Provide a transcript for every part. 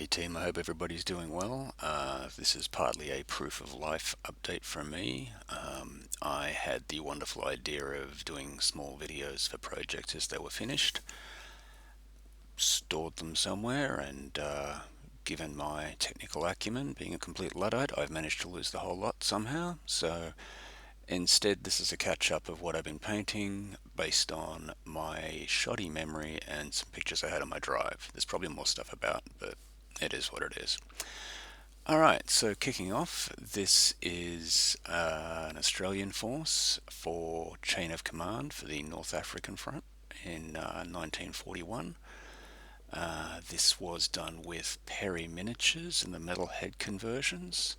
Hey team, I hope everybody's doing well. This is partly a proof of life update from me. I had the wonderful idea of doing small videos for projects as they were finished, stored them somewhere, and given my technical acumen, being a complete Luddite, I've managed to lose the whole lot somehow. So instead, this is a catch up of what I've been painting based on my shoddy memory and some pictures I had on my drive. There's probably more stuff about, but it is what it is. Alright, so kicking off, this is an Australian force for chain of command for the North African front in 1941. This was done with Perry miniatures and the metal head conversions.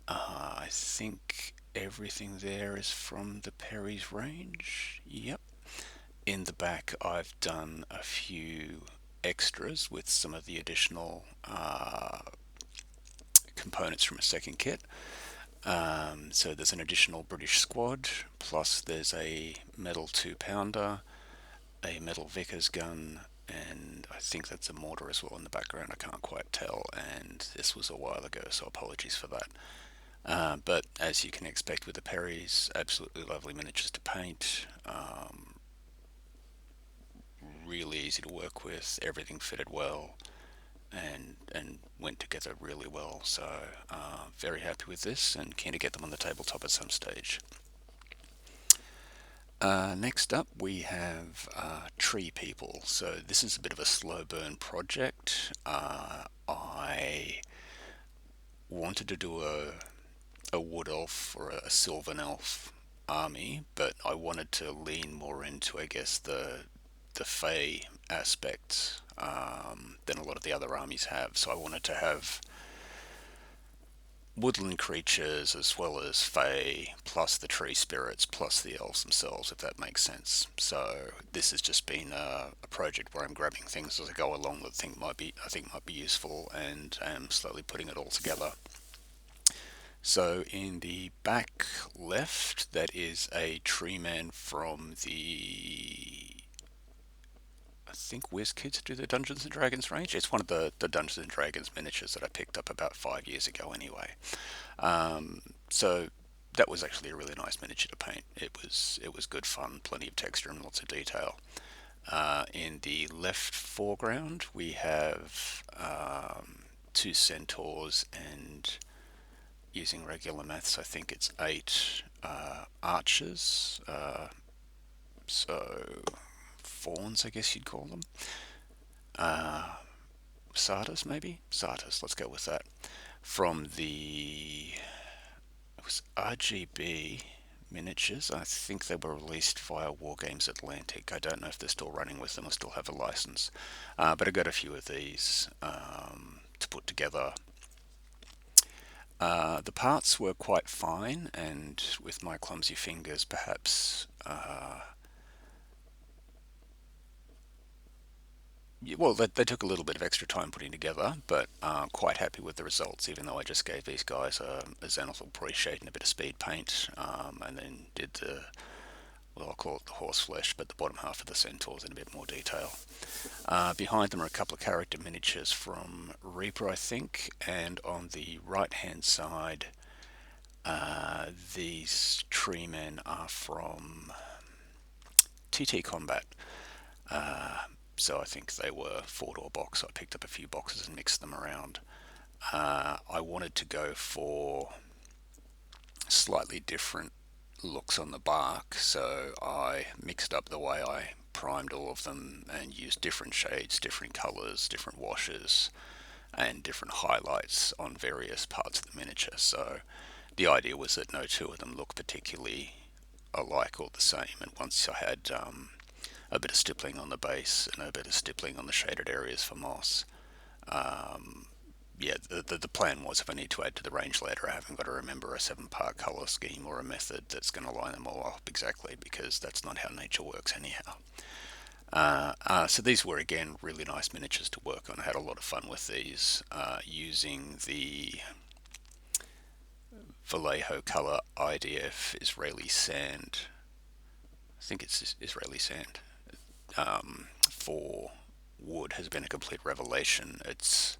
I think everything there is from the Perry's range. Yep. In the back, I've done a few extras with some of the additional components from a second kit. So there's an additional British squad, plus there's a metal 2-pounder, a metal Vickers gun, and I think that's a mortar as well in the background. I can't quite tell, and this was a while ago, so apologies for that. But as you can expect with the Perrys, absolutely lovely miniatures to paint. Really easy to work with, everything fitted well, and went together really well. So very happy with this and keen to get them on the tabletop at some stage. Next up we have Tree People. So this is a bit of a slow burn project. I wanted to do a wood elf or a sylvan elf army, but I wanted to lean more into, I guess, the Fey aspect than a lot of the other armies have. So I wanted to have woodland creatures as well as Fey, plus the tree spirits, plus the elves themselves, if that makes sense. So this has just been a project where I'm grabbing things as I go along that I think might be useful, and am slowly putting it all together. So in the back left, that is a tree man from I think WizKids do the Dungeons and Dragons range. It's one of the Dungeons and Dragons miniatures that I picked up about 5 years ago anyway. So that was actually a really nice miniature to paint. It was good fun, plenty of texture and lots of detail. In the left foreground, we have two centaurs, and using regular maths, I think it's eight archers. So fawns, I guess you'd call them. Satyrs, maybe? Satyrs, let's go with that. From it was RGB miniatures. I think they were released via Wargames Atlantic. I don't know if they're still running with them or still have a license. But I got a few of these to put together. The parts were quite fine, and with my clumsy fingers, perhaps well, they took a little bit of extra time putting together, but quite happy with the results, even though I just gave these guys a Xanathl pre-shade and a bit of speed paint, and then did well, I'll call it the horse flesh, but the bottom half of the centaurs in a bit more detail. Behind them are a couple of character miniatures from Reaper, I think, and on the right-hand side, these tree men are from TT Combat. So I think they were four-door box. I picked up a few boxes and mixed them around. I wanted to go for slightly different looks on the bark, so I mixed up the way I primed all of them and used different shades, different colors, different washes, and different highlights on various parts of the miniature. So the idea was that no two of them look particularly alike or the same, and once I had a bit of stippling on the base and a bit of stippling on the shaded areas for moss. Yeah, the plan was, if I need to add to the range later, I haven't got to remember a 7-part colour scheme or a method that's going to line them all up exactly, because that's not how nature works anyhow. So these were, again, really nice miniatures to work on. I had a lot of fun with these, using the Vallejo colour IDF Israeli sand. I think it's Israeli sand. For wood has been a complete revelation. It's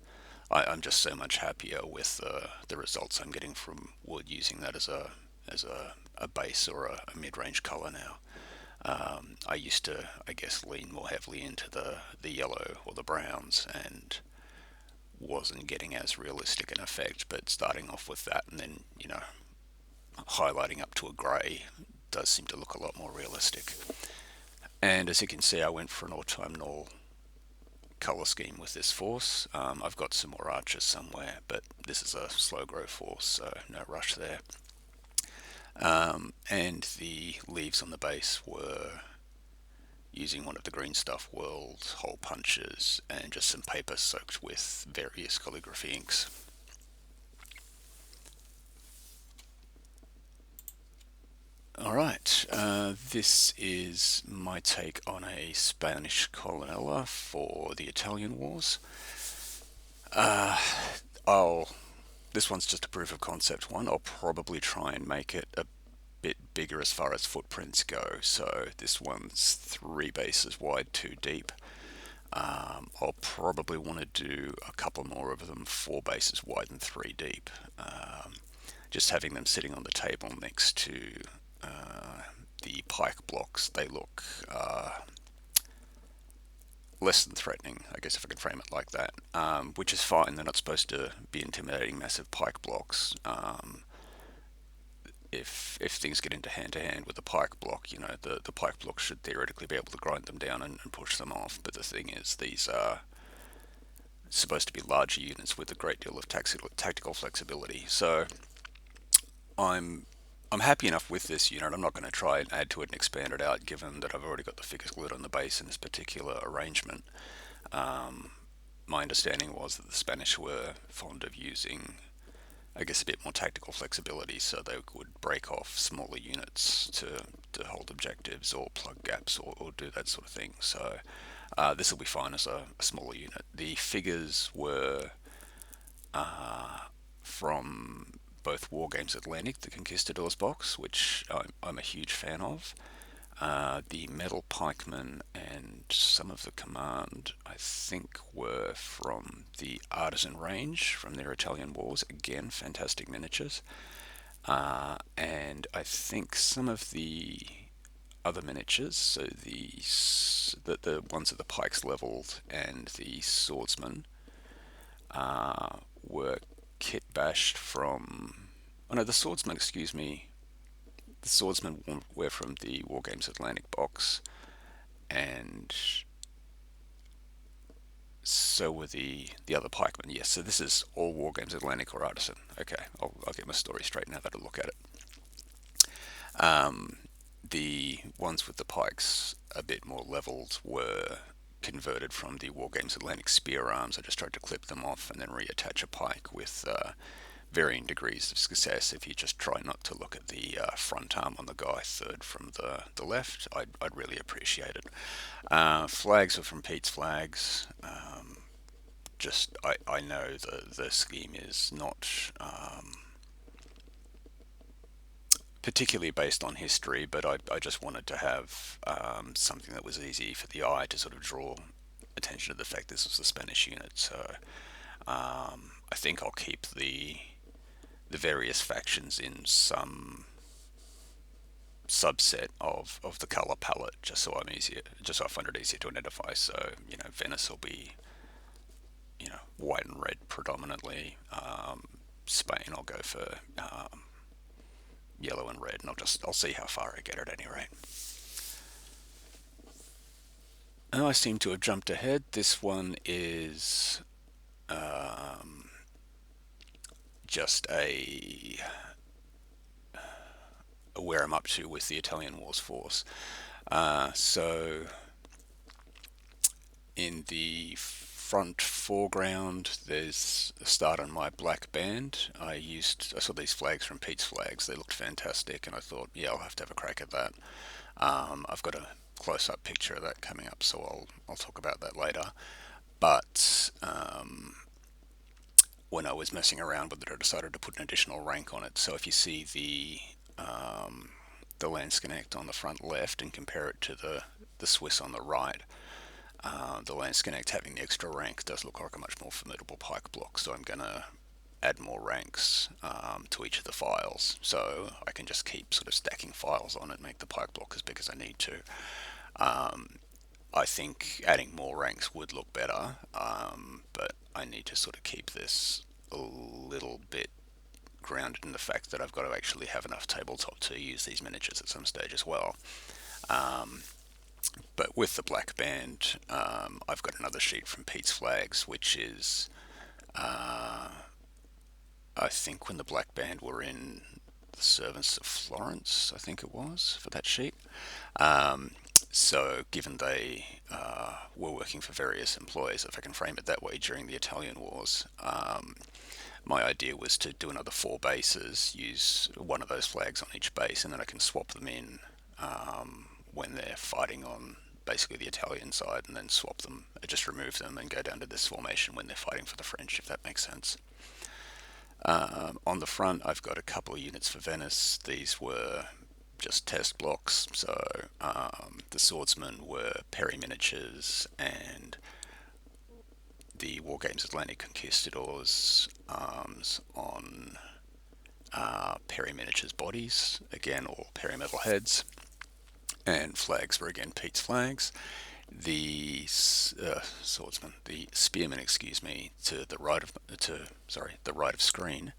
I'm just so much happier with the results I'm getting from wood using that as a base or a mid-range color now. I used to, I guess, lean more heavily into the yellow or the browns and wasn't getting as realistic an effect, but starting off with that and then, highlighting up to a grey does seem to look a lot more realistic. And as you can see, I went for an autumnal colour scheme with this force. I've got some more archers somewhere, but this is a slow grow force, so no rush there. And the leaves on the base were using one of the Green Stuff World hole punches and just some paper soaked with various calligraphy inks. Alright, this is my take on a Spanish Colella for the Italian Wars. I'll This one's just a proof of concept one. I'll probably try and make it a bit bigger as far as footprints go. So this one's 3 bases wide, 2 deep. I'll probably want to do a couple more of them 4 bases wide and 3 deep. Just having them sitting on the table next to the pike blocks, they look less than threatening, I guess if I can frame it like that, which is fine. They're not supposed to be intimidating massive pike blocks. If things get into hand to hand with a pike block, the pike block should theoretically be able to grind them down and push them off. But the thing is, these are supposed to be larger units with a great deal of tactical flexibility. So I'm I'm happy enough with this unit. I'm not going to try and add to it and expand it out, given that I've already got the figures glued on the base in this particular arrangement. Um, my understanding was that the Spanish were fond of using, I guess, a bit more tactical flexibility, so they would break off smaller units to hold objectives or plug gaps or do that sort of thing. So this will be fine as a smaller unit. The figures were from both Wargames Atlantic, the Conquistadors box, which I'm a huge fan of. The Metal Pikemen and some of the Command, I think, were from the Artisan range from their Italian Wars. Again, fantastic miniatures. And I think some of the other miniatures, so the ones that the pikes leveled and the swordsmen, were kit bashed from. Oh no, the swordsman. Excuse me. The swordsmen were from the Wargames Atlantic box, and so were the other pikemen. Yes, so this is all Wargames Atlantic or Artisan. Okay, I'll get my story straight now that I look at it. The ones with the pikes a bit more leveled were converted from the Wargames Atlantic spear arms. I just tried to clip them off and then reattach a pike with varying degrees of success. If you just try not to look at the front arm on the guy third from the left, I'd really appreciate it. Flags are from Pete's Flags. I know the scheme is not particularly based on history, but I just wanted to have something that was easy for the eye to sort of draw attention to the fact this was a Spanish unit. So I think I'll keep the various factions in some subset of the color palette, just so I find it easier to identify. So Venice will be white and red predominantly. Spain I'll go for yellow and red, and I'll see how far I get at any rate. And I seem to have jumped ahead. This one is just a where I'm up to with the Italian Wars force. So in the front foreground, there's a start on my black band. I saw these flags from Pete's Flags. They looked fantastic, and I thought, yeah, I'll have to have a crack at that. I've got a close-up picture of that coming up, so I'll talk about that later. But when I was messing around with it, I decided to put an additional rank on it. So if you see the Landsknecht on the front left and compare it to the Swiss on the right, The Landsconnect having the extra rank does look like a much more formidable pike block, so I'm going to add more ranks to each of the files, so I can just keep sort of stacking files on it, make the pike block as big as I need to. I think adding more ranks would look better, but I need to sort of keep this a little bit grounded in the fact that I've got to actually have enough tabletop to use these miniatures at some stage as well. But with the black band, I've got another sheet from Pete's Flags, which is, I think, when the black band were in the Servants of Florence, I think it was, for that sheet. So, given they were working for various employers, if I can frame it that way, during the Italian Wars, my idea was to do another 4 bases, use one of those flags on each base, and then I can swap them in when they're fighting on basically the Italian side, and then swap them, just remove them and go down to this formation when they're fighting for the French, if that makes sense. On the front, I've got a couple of units for Venice. These were just test blocks, so the swordsmen were Perry miniatures, and the Wargames Atlantic Conquistadors arms on Perry miniatures bodies, again all Perry metal heads, and flags were again Pete's Flags. The swordsman, the spearmen, excuse me, to the right of the right of screen,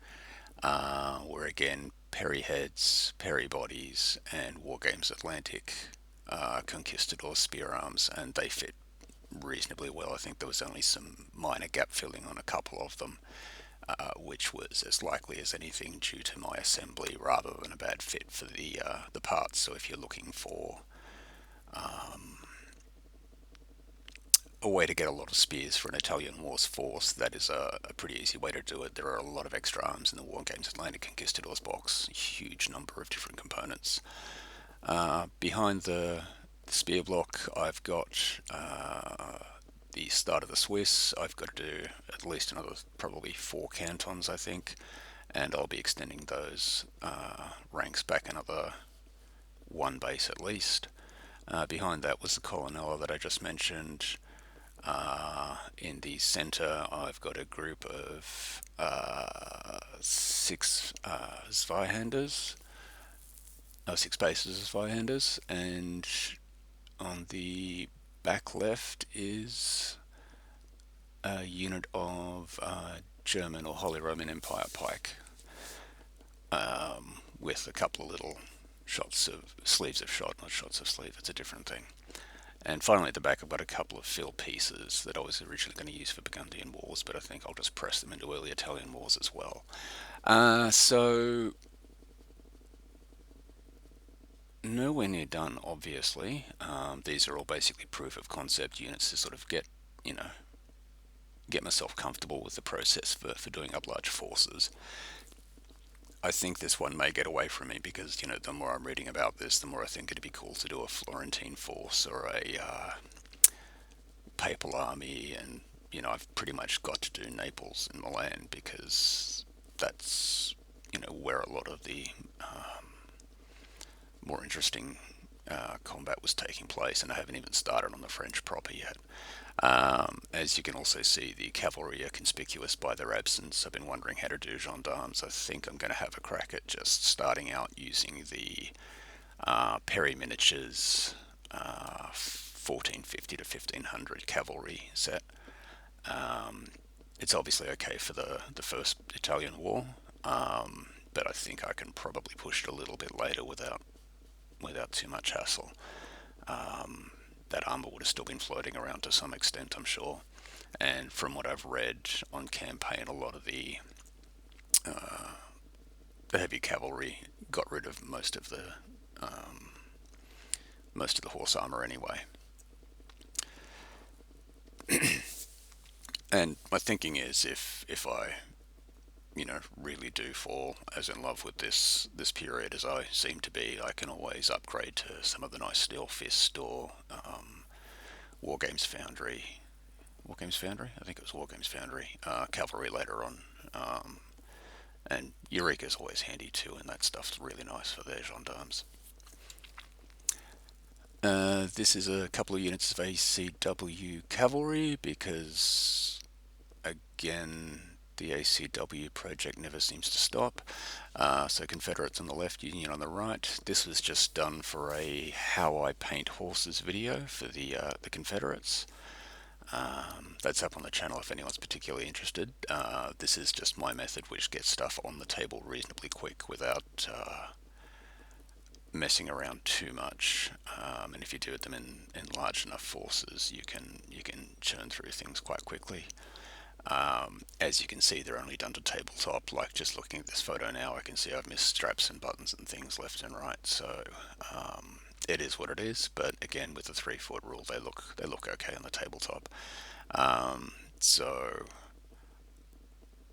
were again Perry heads, Perry bodies, and Wargames Atlantic Conquistador spear arms, and they fit reasonably well. I think there was only some minor gap filling on a couple of them, which was as likely as anything due to my assembly rather than a bad fit for the parts. So if you're looking for a way to get a lot of spears for an Italian Wars force, that is a pretty easy way to do it. There are a lot of extra arms in the Wargames Atlantic Conquistadors box, a huge number of different components. Behind the spear block, I've got the start of the Swiss. I've got to do at least another probably 4 cantons, I think, and I'll be extending those ranks back another 1 base at least. Behind that was the Colonna that I just mentioned. In the center, I've got a group of 6 Zweihanders, 6 bases of Zweihanders, and on the back left is a unit of German or Holy Roman Empire pike, with a couple of little shots of sleeves of shot, not shots of sleeve, it's a different thing. And finally at the back I've got a couple of fill pieces that I was originally going to use for Burgundian Wars, but I think I'll just press them into early Italian Wars as well. So nowhere near done, obviously. These are all basically proof of concept units to sort of get myself comfortable with the process for doing up large forces. I think this one may get away from me because, the more I'm reading about this, the more I think it'd be cool to do a Florentine force or a Papal army, and, I've pretty much got to do Naples and Milan because that's, where a lot of the more interesting combat was taking place, and I haven't even started on the French proper yet. As you can also see, the cavalry are conspicuous by their absence. I've been wondering how to do gendarmes. I think I'm going to have a crack at just starting out using the Perry miniatures 1450 to 1500 cavalry set. It's obviously okay for the first Italian war, but I think I can probably push it a little bit later without too much hassle. That armor would have still been floating around to some extent, I'm sure. And from what I've read on campaign, a lot of the heavy cavalry got rid of most of the horse armor anyway. And my thinking is, if I really do fall as in love with this period as I seem to be, I can always upgrade to some of the nice Steel Fist or Wargames Foundry. Wargames Foundry? I think it was Wargames Foundry. Cavalry later on. And Eureka's always handy too, and that stuff's really nice for their gendarmes. This is a couple of units of ACW Cavalry because, again, the ACW project never seems to stop. So Confederates on the left, Union on the right. This was just done for a how I paint horses video for the Confederates. That's up on the channel if anyone's particularly interested. This is just my method, which gets stuff on the table reasonably quick without messing around too much. And if you do them in large enough forces, you can churn through things quite quickly. As you can see, they're only done to tabletop. Like just looking at this photo now, I can see I've missed straps and buttons and things left and right. So it is what it is. But again, with the 3-foot rule, they look okay on the tabletop. So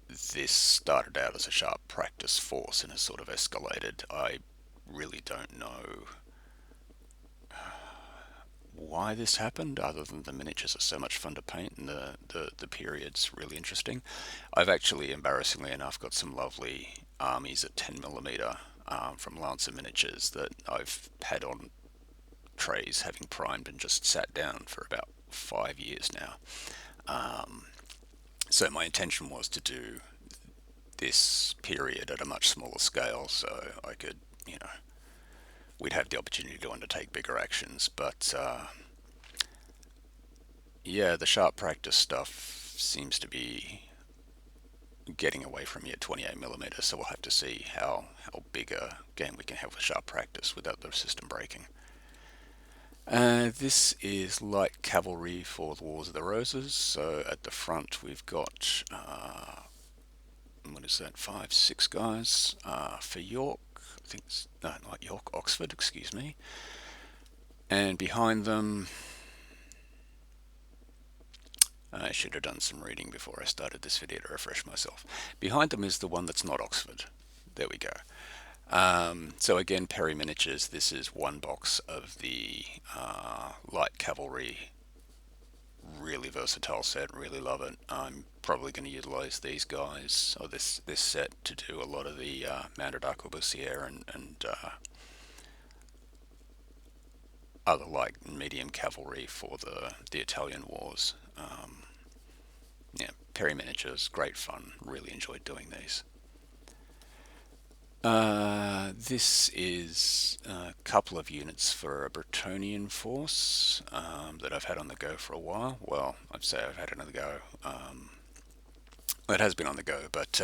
this started out as a sharp practice force and has sort of escalated. I really don't know why this happened, other than the miniatures are so much fun to paint and the period's really interesting. I've actually, embarrassingly enough, got some lovely armies at 10mm from Lancer Miniatures that I've had on trays, having primed and just sat down for about 5 years now. So my intention was to do this period at a much smaller scale, so I could, we'd have the opportunity to undertake bigger actions. But yeah, the sharp practice stuff seems to be getting away from me at 28mm, so we'll have to see how big a game we can have with sharp practice without the system breaking. This is light cavalry for the Wars of the Roses. So at the front we've got what is that? 5, 6 guys for York. I think it's no, not York, Oxford. Excuse me. And behind them, I should have done some reading before I started this video to refresh myself. Behind them is the one that's not Oxford. There we go. So again, Perry Miniatures. This is one box of the light cavalry. Really versatile set. Really love it. I'm probably going to utilize these guys or this set to do a lot of the mounted arquebusier and other light and medium cavalry for the Italian wars. Yeah, Perry Miniatures, great fun. Really enjoyed doing these. This is a couple of units for a Bretonian force that I've had on the go for a while. Well, I'd say I've had it on the go. It has been on the go, but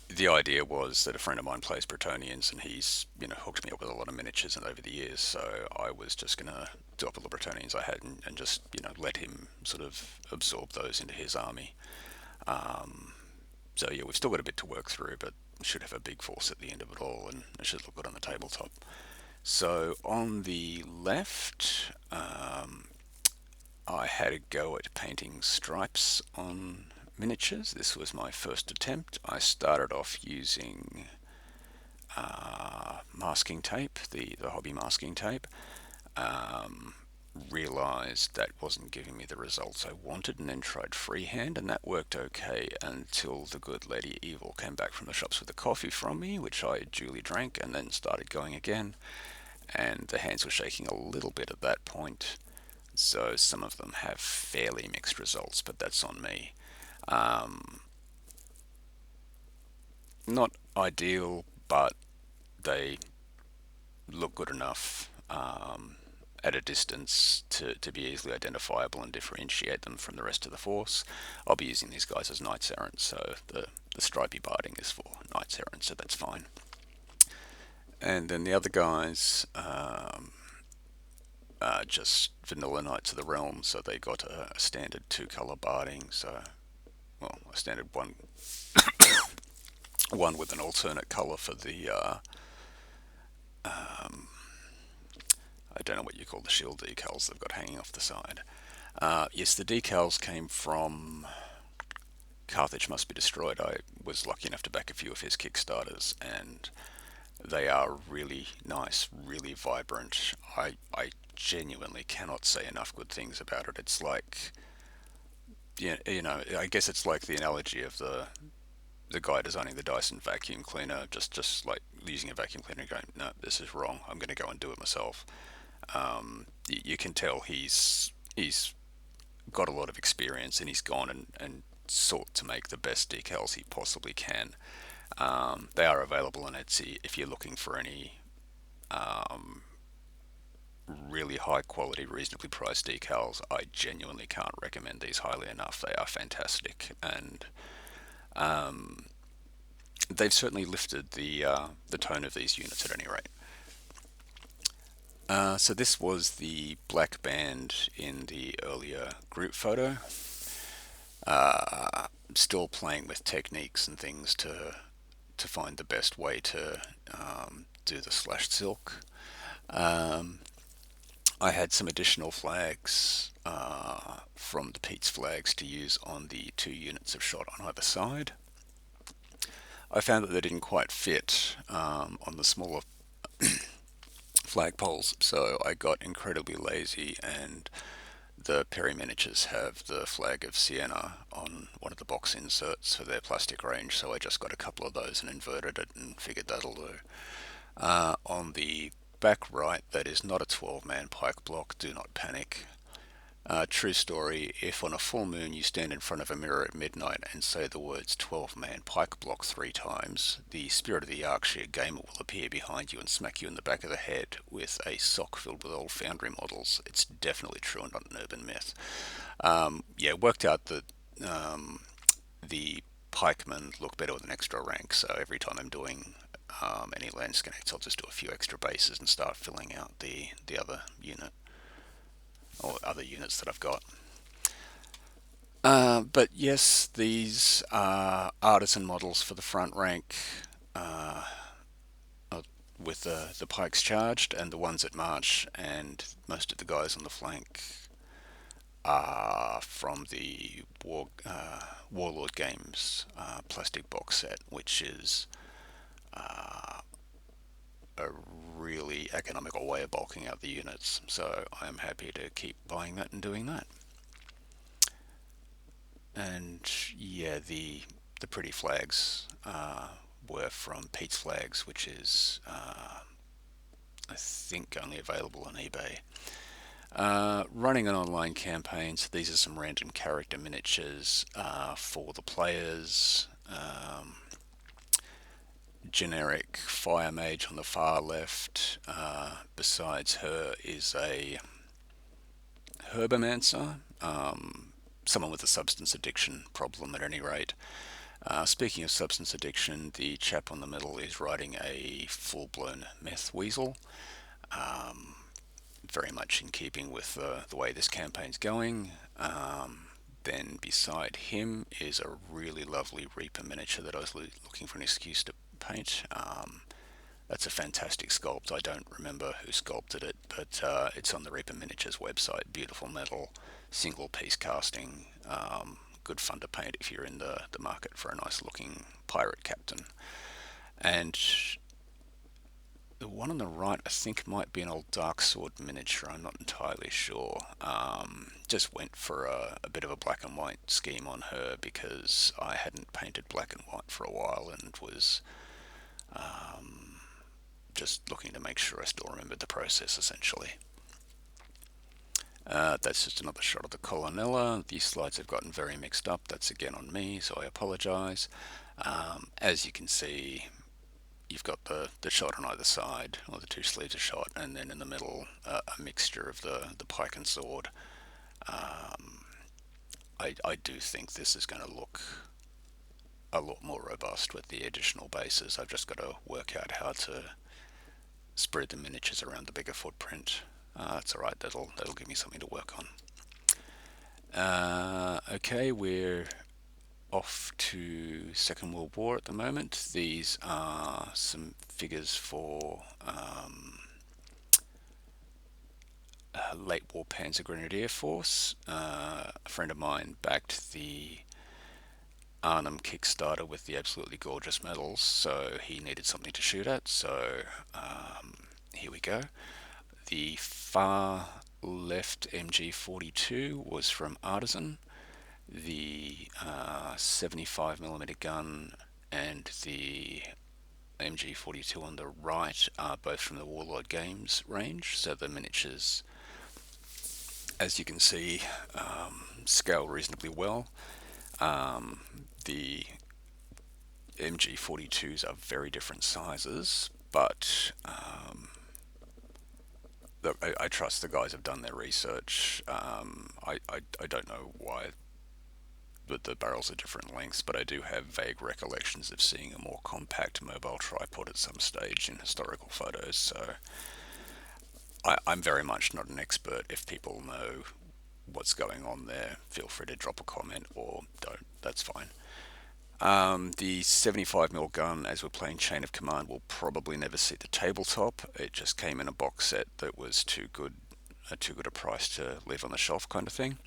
the idea was that a friend of mine plays Bretonians, and he's hooked me up with a lot of miniatures and over the years. So I was just gonna do up all the Bretonians I had and just let him sort of absorb those into his army. So yeah, we've still got a bit to work through, but should have a big force at the end of it all, and it should look good on the tabletop. So on the left, I had a go at painting stripes on miniatures. This was my first attempt. I started off using masking tape, the hobby masking tape. Realized that wasn't giving me the results I wanted, and then tried freehand, and that worked okay until the good Lady Evil came back from the shops with a coffee from me, which I duly drank, and then started going again, and the hands were shaking a little bit at that point. So some of them have fairly mixed results, but that's on me. Not ideal, but they look good enough at a distance to be easily identifiable and differentiate them from the rest of the force. I'll be using these guys as knights errant, so the stripy barding is for knights errant, so that's fine. And then the other guys, just vanilla Knights of the Realm, so they got a standard 2-color barding, so, well, a standard one with an alternate color for the, I don't know what you call the shield decals they've got hanging off the side. Yes, the decals came from Carthage Must Be Destroyed. I was lucky enough to back a few of his Kickstarters, and they are really nice, really vibrant. I genuinely cannot say enough good things about it. It's like, yeah, I guess it's like the analogy of the guy designing the Dyson vacuum cleaner, just like using a vacuum cleaner and going, no, this is wrong. I'm going to go and do it myself. You can tell he's got a lot of experience, and he's gone and sought to make the best decals he possibly can. They are available on Etsy if you're looking for any really high quality, reasonably priced decals. I genuinely can't recommend these highly enough. They are fantastic, and they've certainly lifted the tone of these units at any rate. So this was the black band in the earlier group photo. Still playing with techniques and things to find the best way to do the slashed silk. I had some additional flags from the Pete's flags to use on the 2 units of shot on either side. I found that they didn't quite fit on the smaller flagpoles, so I got incredibly lazy, and the Perry miniatures have the flag of Siena on one of the box inserts for their plastic range, so I just got a couple of those and inverted it and figured that'll do. On the back right, that is not a 12-man pike block, do not panic. True story, if on a full moon you stand in front of a mirror at midnight and say the words 12-man pike block 3 times, the spirit of the Yorkshire gamer will appear behind you and smack you in the back of the head with a sock filled with old foundry models. It's definitely true and not an urban myth. Yeah, worked out that the pikemen look better with an extra rank, so every time I'm doing any landscapes, I'll just do a few extra bases and start filling out the other unit or other units that I've got. But yes, these are artisan models for the front rank with the pikes charged, and the ones at march, and most of the guys on the flank are from the Warlord Games plastic box set, which is a really economical way of bulking out the units. So I'm happy to keep buying that and doing that. And yeah, the pretty flags were from Pete's Flags, which is I think only available on eBay. Running an online campaign, so these are some random character miniatures for the players. Generic fire mage on the far left. Besides her is a herbomancer, someone with a substance addiction problem at any rate. Speaking of substance addiction, the chap on the middle is riding a full-blown meth weasel, very much in keeping with the way this campaign's going. Then beside him is a really lovely Reaper miniature that I was looking for an excuse to paint. That's a fantastic sculpt. I don't remember who sculpted it, but it's on the Reaper Miniatures website. Beautiful metal, single piece casting, good fun to paint if you're in the market for a nice looking pirate captain. And the one on the right, I think, might be an old Dark Sword miniature. I'm not entirely sure. Just went for a bit of a black and white scheme on her because I hadn't painted black and white for a while and was just looking to make sure I still remembered the process, essentially. That's just another shot of the Colella. These slides have gotten very mixed up. That's again on me, so I apologise. As you can see, you've got the shot on either side, or the 2 sleeves of shot, and then in the middle a mixture of the pike and sword. I do think this is going to look a lot more robust with the additional bases. I've just got to work out how to spread the miniatures around the bigger footprint. That's alright, that'll give me something to work on. Okay, we're off to Second World War at the moment. These are some figures for late war Panzer Grenadier Force. A friend of mine backed the Arnhem Kickstarter with the absolutely gorgeous medals, so he needed something to shoot at, so here we go. The far left MG42 was from Artisan. The 75mm gun and the MG42 on the right are both from the Warlord Games range, so the miniatures, as you can see, scale reasonably well. The MG42s are very different sizes, but look, I trust the guys have done their research. I don't know why the barrels are different lengths, but I do have vague recollections of seeing a more compact mobile tripod at some stage in historical photos, so I'm very much not an expert. If people know what's going on there, feel free to drop a comment or don't, that's fine. The 75mm gun, as we're playing Chain of Command, will probably never see the tabletop. It just came in a box set that was too good a price to leave on the shelf, kind of thing.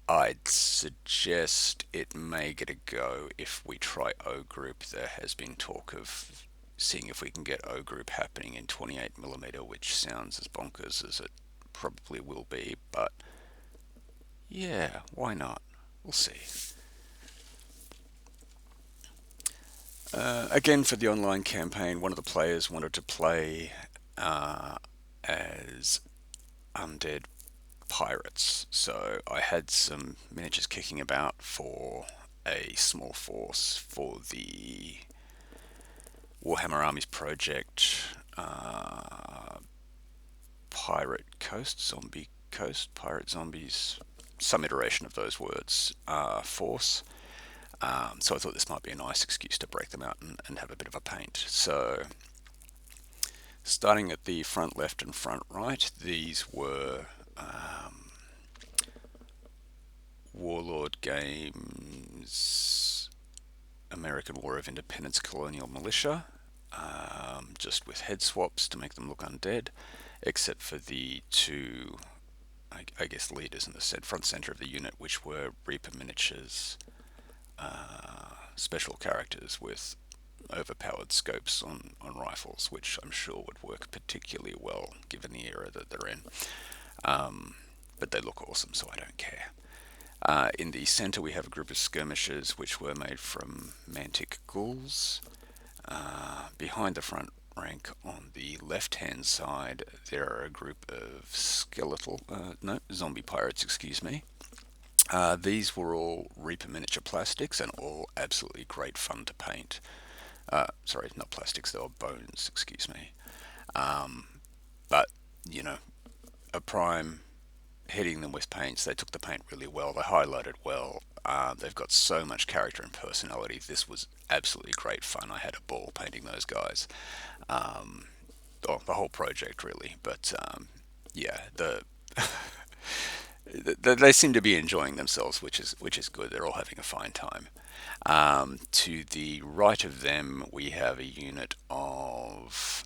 I'd suggest it may get a go if we try O Group. There has been talk of seeing if we can get O Group happening in 28mm, which sounds as bonkers as it probably will be, but yeah, why not? We'll see. Again, for the online campaign, one of the players wanted to play as undead pirates, so I had some miniatures kicking about for a small force for the Warhammer Armies project, Pirate Coast, Zombie Coast, Pirate Zombies, some iteration of those words, force. So I thought this might be a nice excuse to break them out and have a bit of a paint. So starting at the front left and front right, these were Warlord Games American War of Independence Colonial Militia, just with head swaps to make them look undead, except for the two, I guess, leaders in the front center of the unit, which were Reaper miniatures, special characters with overpowered scopes on rifles, which I'm sure would work particularly well given the era that they're in. But they look awesome, so I don't care. In the center, we have a group of skirmishers, which were made from mantic ghouls. Behind the front rank on the left-hand side, there are a group of zombie pirates, excuse me. These were all Reaper miniature plastics and all absolutely great fun to paint. Sorry, not plastics, they were bones, excuse me. But, you know, a prime hitting them with paints, they took the paint really well, they highlighted well. They've got so much character and personality. This was absolutely great fun. I had a ball painting those guys. The whole project, really. But yeah, they seem to be enjoying themselves, which is good. They're all having a fine time. To the right of them, we have a unit of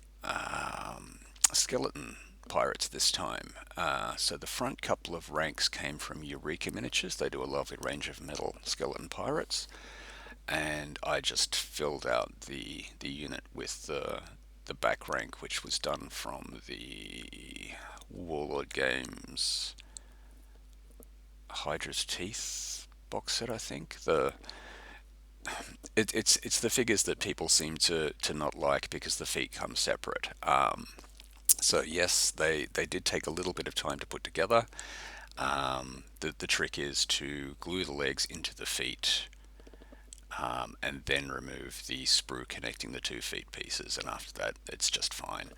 skeleton pirates this time. So the front couple of ranks came from Eureka Miniatures. They do a lovely range of metal skeleton pirates, and I just filled out the unit with the back rank, which was done from the Warlord Games Hydra's Teeth box set, I think. It's the figures that people seem to not like because the feet come separate. So yes, they did take a little bit of time to put together. The trick is to glue the legs into the feet, and then remove the sprue connecting the 2 feet pieces, and after that it's just fine.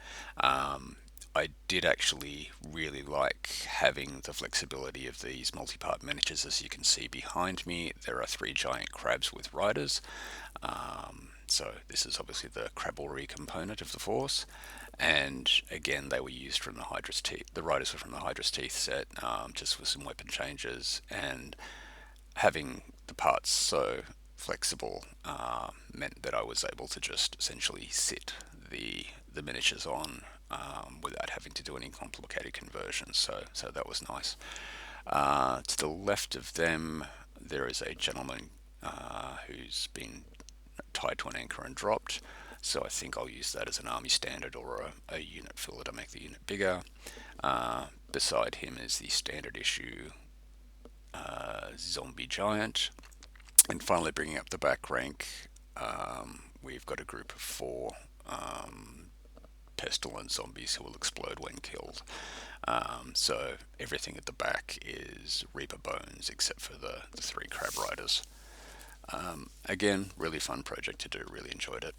I did actually really like having the flexibility of these multi-part miniatures. As you can see behind me, there are 3 giant crabs with riders. So this is obviously the Cavalry component of the force, and again they were used from the Hydra's Teeth. The riders were from the Hydra's Teeth set, just with some weapon changes, and having the parts so flexible meant that I was able to just essentially sit the miniatures on, without having to do any complicated conversions. So that was nice. To the left of them, there is a gentleman who's been tied to an anchor and dropped. So I think I'll use that as an army standard or a unit filler to make the unit bigger. Beside him is the standard issue zombie giant. And finally, bringing up the back rank, We've got a group of four pestilent zombies who will explode when killed. So everything at the back is Reaper bones except for the three crab riders. Again, really fun project to do, really enjoyed it.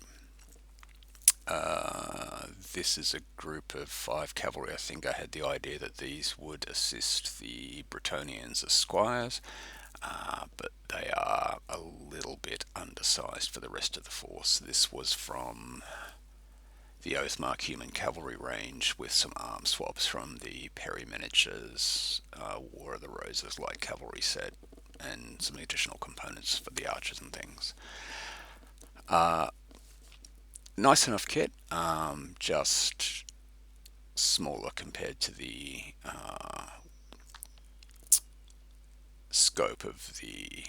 This is a group of five cavalry. I think I had the idea that these would assist the Bretonians as squires, but they are a little bit undersized for the rest of the force. This was from the Oathmark Human Cavalry range with some arm swaps from the Perry Miniatures War of the Roses light cavalry set and some additional components for the archers and things. Nice enough kit, just smaller compared to scope of the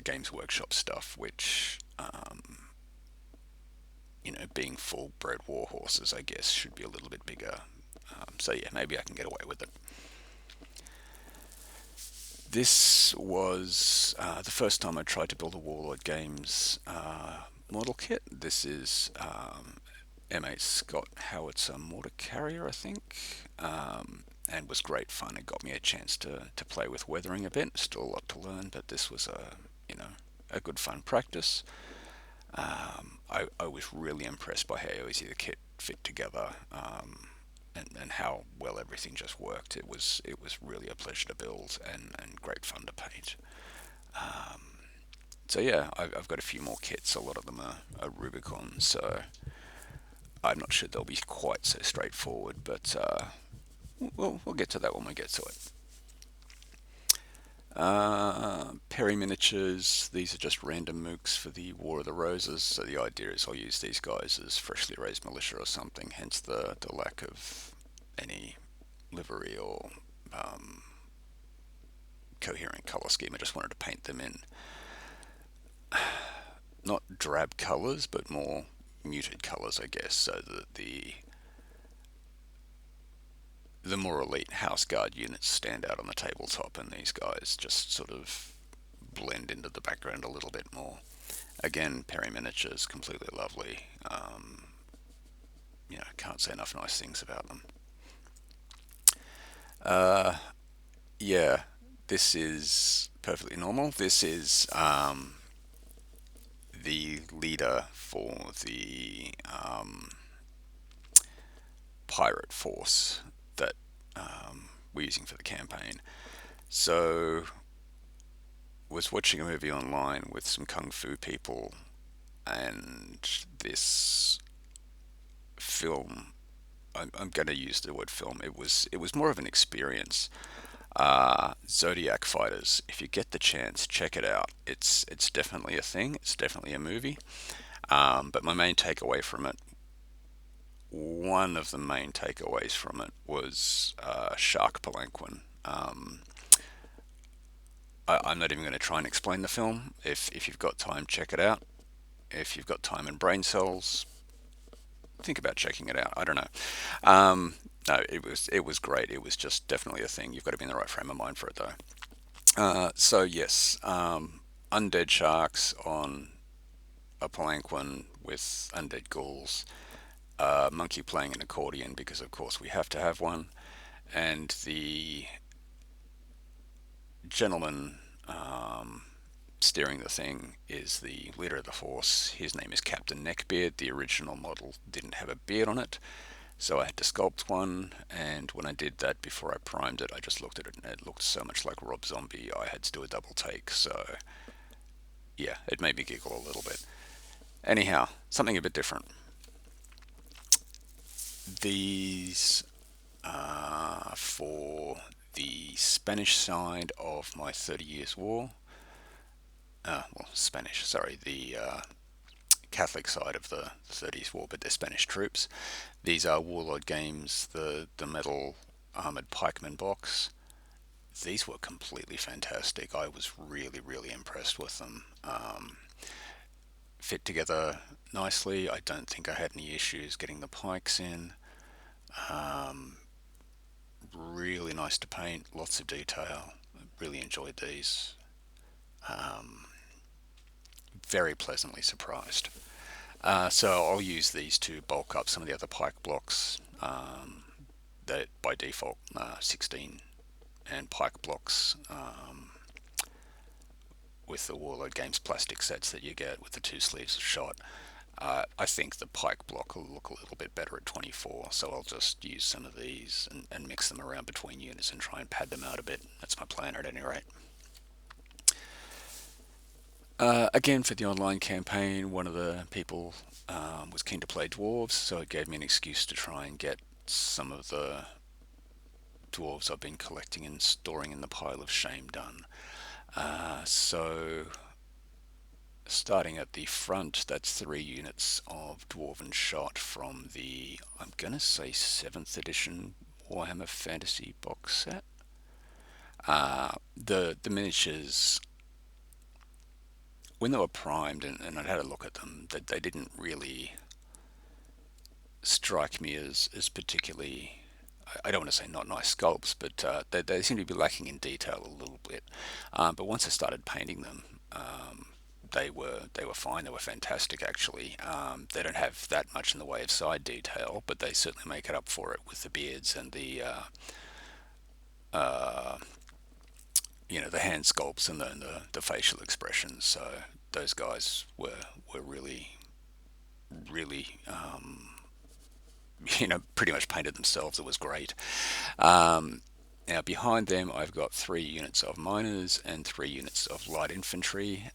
Games Workshop stuff, which being full bred war horses, I guess, should be a little bit bigger. So yeah, maybe I can get away with it. This was the first time I tried to build a Warlord Games model kit. This is M8 Scott Howitzer mortar carrier, I think, and was great fun. It got me a chance to play with weathering a bit. Still a lot to learn, but this was a good fun practice. I was really impressed by how easy the kit fit together, and how well everything just worked. It was really a pleasure to build and great fun to paint. So yeah, I've got a few more kits. A lot of them are Rubicon, so I'm not sure they'll be quite so straightforward, but we'll get to that when we get to it. Perry miniatures. These are just random mooks for the War of the Roses. So the idea is I'll use these guys as freshly raised militia or something. Hence the lack of any livery or coherent color scheme. I just wanted to paint them in not drab colors, but more muted colors, I guess, so that the more elite House Guard units stand out on the tabletop, and these guys just sort of blend into the background a little bit more. Again, Perry miniatures, completely lovely. Can't say enough nice things about them. Yeah, this is perfectly normal. This is the leader for the pirate force that we're using for the campaign. So, was watching a movie online with some kung fu people, and this film. I'm going to use the word film. It was more of an experience. Zodiac Fighters. If you get the chance, check it out. It's definitely a thing. It's definitely a movie. But my main takeaway from it, one of the main takeaways from it was Shark Palanquin. I'm not even going to try and explain the film. If you've got time, check it out. If you've got time and brain cells, think about checking it out. I don't know. No, it was great. It was just definitely a thing. You've got to be in the right frame of mind for it, though. So yes, undead sharks on a palanquin with undead ghouls. Monkey playing an accordion because, of course, we have to have one, and the gentleman steering the thing is the leader of the force. His name is Captain Neckbeard. The original model didn't have a beard on it, so I had to sculpt one. And when I did that, before I primed it, I just looked at it and it looked so much like Rob Zombie, I had to do a double take. So yeah, it made me giggle a little bit. Anyhow, something a bit different. These are for the Spanish side of my 30 Years War. Well, Spanish, sorry, the Catholic side of the 30s War, but they're Spanish troops. These are Warlord Games, the metal armored pikeman box. These were completely fantastic. I was really, really impressed with them. Fit together nicely. I don't think I had any issues getting the pikes in. Really nice to paint, lots of detail. Really enjoyed these. very pleasantly surprised. So I'll use these to bulk up some of the other pike blocks that by default 16 and pike blocks with the Warlord Games plastic sets that you get with the two sleeves of shot. I think the pike block will look a little bit better at 24, so I'll just use some of these and mix them around between units and try and pad them out a bit. That's my plan at any rate. Again, for the online campaign, one of the people was keen to play dwarves, so it gave me an excuse to try and get some of the dwarves I've been collecting and storing in the pile of shame done. So starting at the front, that's 3 units of dwarven shot from the, I'm gonna say, 7th edition Warhammer Fantasy box set. The miniatures, when they were primed and I'd had a look at them, they didn't really strike me as particularly, I don't want to say not nice sculpts, but they seem to be lacking in detail a little bit. But once I started painting them, they were fine. They were fantastic actually. They don't have that much in the way of side detail, but they certainly make it up for it with the beards and the the hand sculpts and the facial expressions. So those guys were really pretty much painted themselves. It was great. Now behind them I've got 3 units of miners and 3 units of light infantry.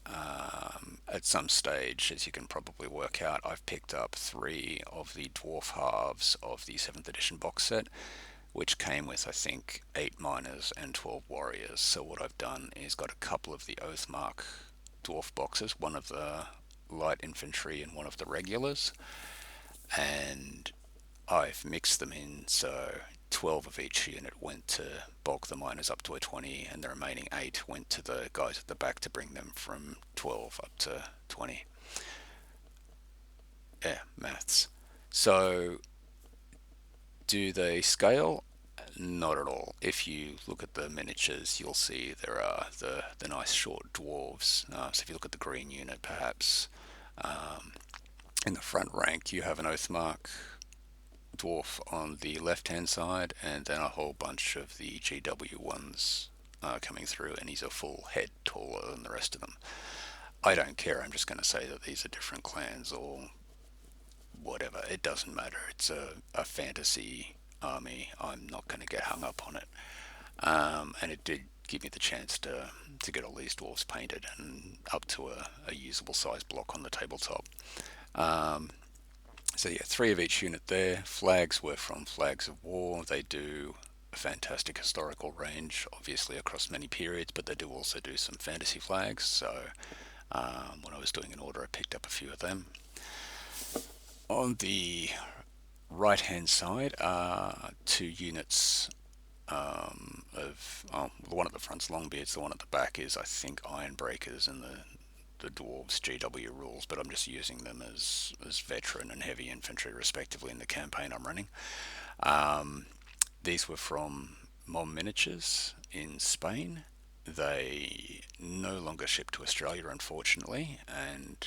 At some stage, as you can probably work out, I've picked up 3 of the dwarf halves of the 7th edition box set, which came with, I think, 8 miners and 12 warriors. So what I've done is got a couple of the Oathmark dwarf boxes, one of the light infantry and one of the regulars, and I've mixed them in, so 12 of each unit went to bulk the miners up to a 20, and the remaining 8 went to the guys at the back to bring them from 12 up to 20. Yeah, maths. So, do they scale? Not at all. If you look at the miniatures, you'll see there are the nice short dwarves. So if you look at the green unit, perhaps, in the front rank, you have an Oathmark dwarf on the left hand side, and then a whole bunch of the GW ones coming through, and he's a full head taller than the rest of them. I don't care. I'm just going to say that these are different clans or whatever. It doesn't matter. It's a fantasy army. I'm not going to get hung up on it. And it did give me the chance to get all these dwarves painted and up to a usable size block on the tabletop. So yeah, 3 of each unit there. Flags were from Flags of War. They do a fantastic historical range, obviously across many periods, but they do also do some fantasy flags. So when I was doing an order, I picked up a few of them. On the right hand side are 2 units of the one at the front's Longbeards, the one at the back is, I think, Ironbreakers, and the dwarves GW rules, but I'm just using them as veteran and heavy infantry respectively in the campaign I'm running. These were from Mom Miniatures in Spain. They no longer ship to Australia, unfortunately, and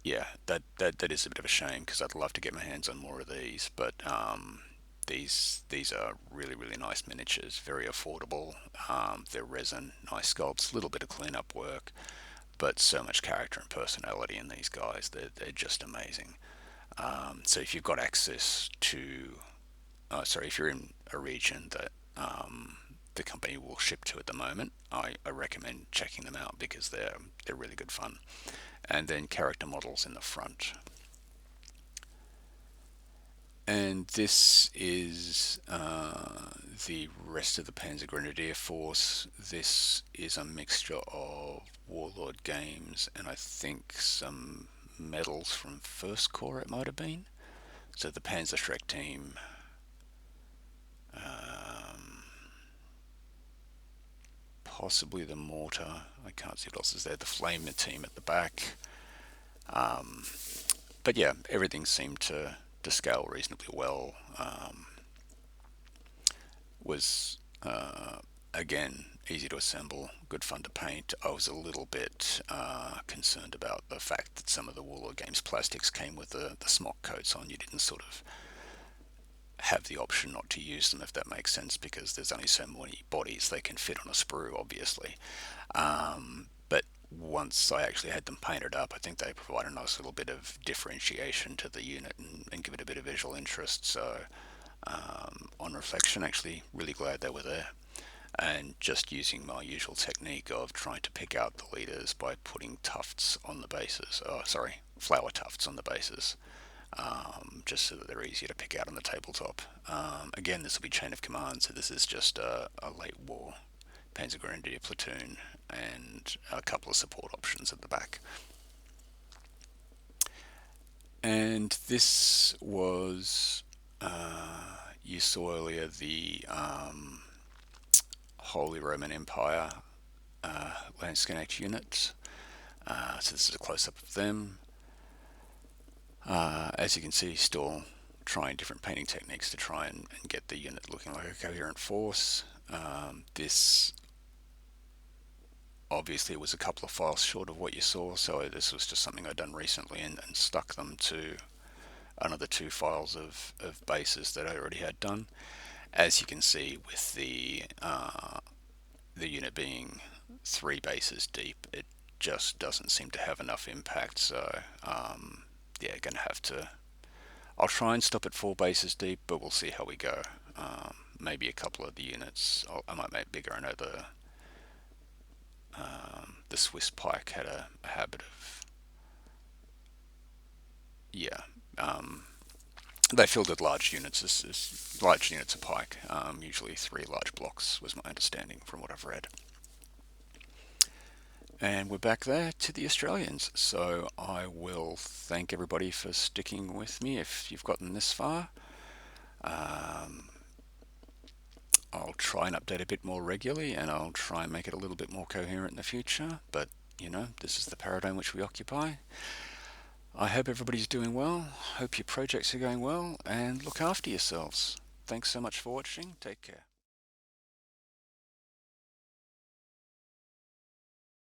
yeah, that is a bit of a shame because I'd love to get my hands on more of these, but these are really nice miniatures, very affordable. They're resin, nice sculpts, a little bit of cleanup work, but so much character and personality in these guys. They're just amazing. So if you've got access to, if you're in a region that the company will ship to at the moment, I recommend checking them out because they're really good fun. And then character models in the front. And this is the rest of the Panzer Grenadier Force. This is a mixture of Warlord games and I think some medals from First Corps it might have been. So the Panzerschreck team, possibly the Mortar, I can't see what else is there, the Flamer team at the back. But yeah, everything seemed to scale reasonably well. Was Again, easy to assemble, good fun to paint. I was a little bit concerned about the fact that some of the Warlord Games plastics came with the smock coats on. You didn't sort of have the option not to use them, if that makes sense, because there's only so many bodies they can fit on a sprue, obviously. But once I actually had them painted up, I think they provide a nice little bit of differentiation to the unit and give it a bit of visual interest. So, on reflection, actually, really glad they were there. And just using my usual technique of trying to pick out the leaders by putting tufts on the bases. Oh, sorry, flower tufts on the bases, just so that they're easier to pick out on the tabletop. Again, this will be chain of command, so this is just a late war Panzer Grenadier platoon and a couple of support options at the back. And this was, you saw earlier, the Holy Roman Empire Landscape units. So this is a close-up of them. As you can see, still trying different painting techniques to try and get the unit looking like a coherent force. This obviously was a couple of files short of what you saw, so this was just something I'd done recently and stuck them to another 2 files of bases that I already had done. As you can see, with the unit being 3 bases deep, it just doesn't seem to have enough impact. So yeah, gonna have to. I'll try and stop at 4 bases deep, but we'll see how we go. Maybe a couple of the units I might make bigger. I know the Swiss pike had a habit of, yeah, they filled with large units, as large units of pike. Usually 3 large blocks was my understanding from what I've read. And we're back there to the Australians. So I will thank everybody for sticking with me if you've gotten this far. I'll try and update a bit more regularly, and I'll try and make it a little bit more coherent in the future. But, this is the paradigm which we occupy. I hope everybody's doing well. Hope your projects are going well, and look after yourselves. Thanks so much for watching. Take care.